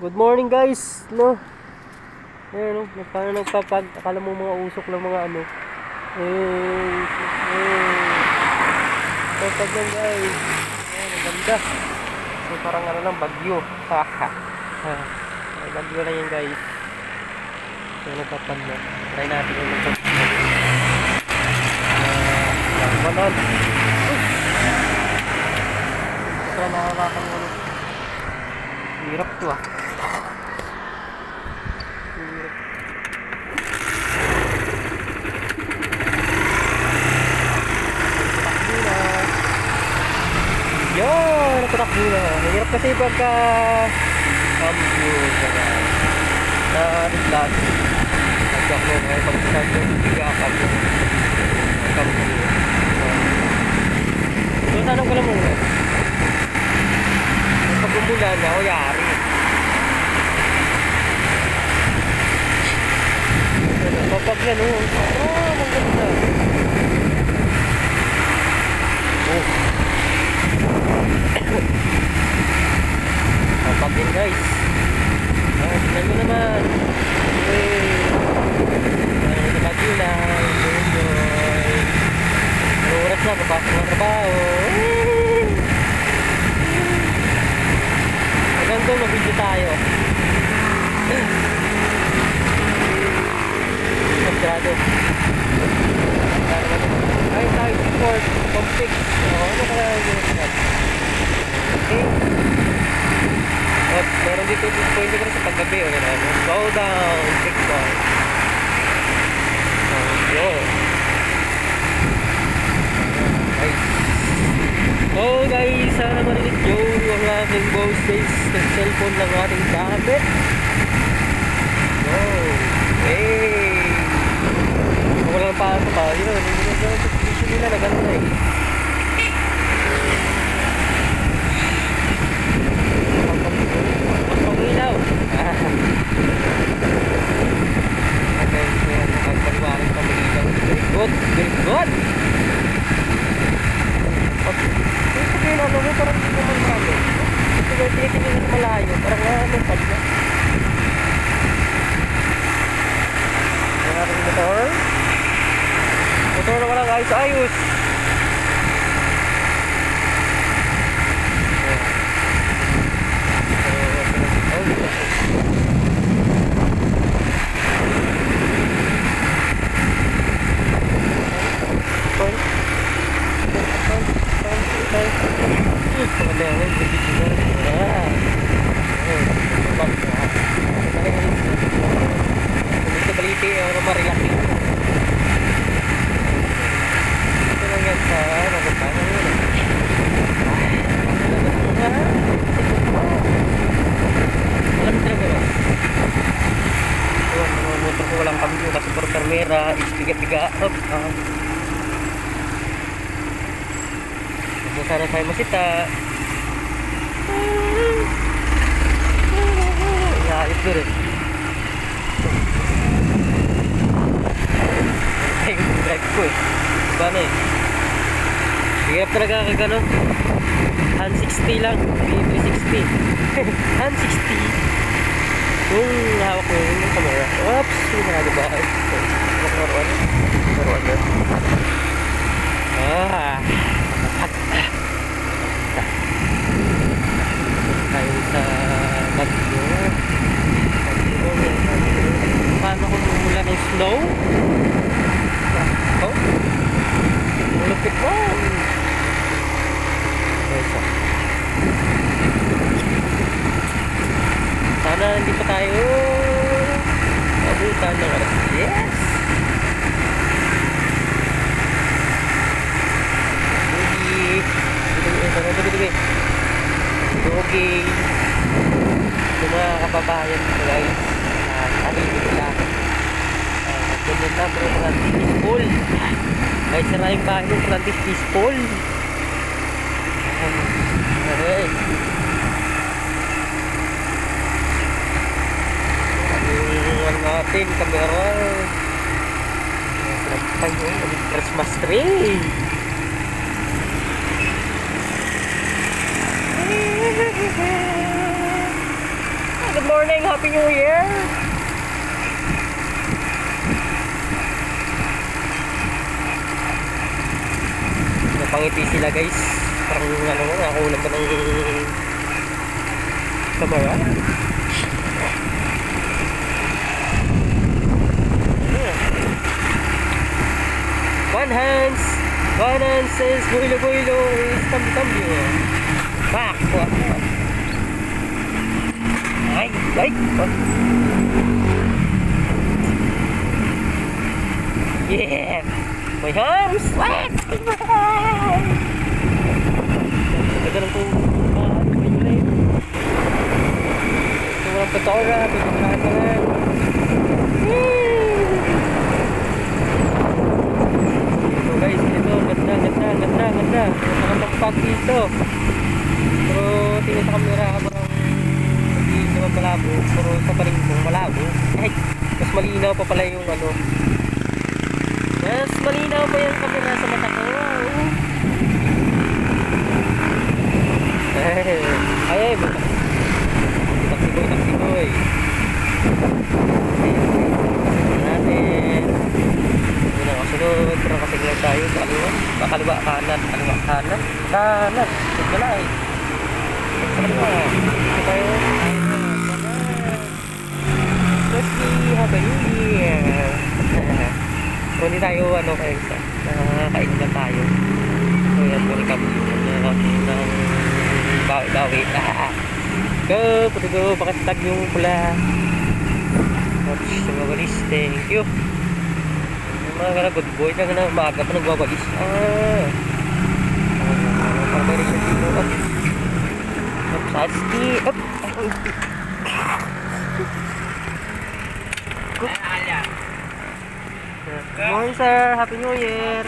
Good morning guys, no? Ayan, no? Paano nagpapag, akala mo mga usok lang mga ano. Papag lang guys. Ayan, ang ganda. So parang ano lang, bagyo. Haha. Ay, bagyo lang yan guys. So nagpapag na. Try natin yung nagpapag. Manon. Ito nakakakan mo. Hirap to ah. Yun, nakutakbo na. Mahirap kasi pagka na-reflat. Nagkak mo ngayon pag-start yung bigakag yung kampo. So, tanong ko lang muna. Pag umulan na, o yari. Kapag yan, maganda. Kapag yan guys. Tignan mo naman. Kapag yun na. Enjoy. Ano oras na, papasok ng trabaho. Hanggang doon, mag-video tayo. Masyado. Ay, tayo support. Complex. Ano ka lang yun? Okay. At meron dito pwede ko na sa paggabi. Slow down. Big boy. Yun. So guys, sana marinig nyo ang aking voice base ng cellphone ng ating gamit. Hey! Kung walang pa ito pa, yun, hindi nila naganda eh. Ang ilaw! Okay, so magpaliwanag pa mag ilaw. Very good! Very good! Pag ano mo, parang hindi naman marami. Ito tinitingin ng malayo, parang pag na. Natin yung motor. Motor na walang ayos-ayos. Marilaki. Ito lang yan sa nagutang. Alam mo talaga ba? Motor ko walang kambyo kasi por permera, ispiga-piga up. Sana tayo masita. Ihaayos ko rin. Drive ko eh. Diba na eh. Hirap talaga kagano. Hand 60 lang. 360. Hand 60. Yung hawak ko yung camera. Oops. Yung mga diba? Naruan na. Tayo sa bagyo. Paano kung umulan ng snow? Oh, malupit mo. Sana hindi pa tayo abutan ng oras. Yes! Dugi. Ito mga kababayan ko guys. Tahimik lang. Ganyan na bro, Francis Peaceful. Ay, sira yung bahay ng Francis Peaceful. Aray. Ang natin, kamera. Pinagpay yun, Christmas tree. Good morning. morning! Happy New Year! Napangiti sila guys. Parang ano, nakakulang ba ng camera? One hand says builo builo is tambi-tambi. Back! Ay! Yeah! My arms! What? Ganda lang kung walang patora, pagkakata lang. Ito guys, ito, ganda. Magandang pag dito. Pero tingin sa camera habang hindi naman malabo. Pero sa pa rin kung malabo. Ay, mas malinaw pa pala yung ano. Mas malinaw pa yung camera sa mata ko. Ay, taksi boy. Natin. Hindi na kasunod. Pero kasiglan tayo. Kaliwa, kanan. Kanan. Wala eh. Sa kaliwa. Ito tayo. Let's see. Happy New Year. Kung hindi tayo kayo sa kainin na tayo. So yan, welcome ng bawi. Go, pakatag yung pula. Oops, nagwawalis, thank you. Yung mga gana good boy na gana umaga pa nagwawalis. Parang may rin dito. Oops, Husky. Good morning sir, Happy New Year.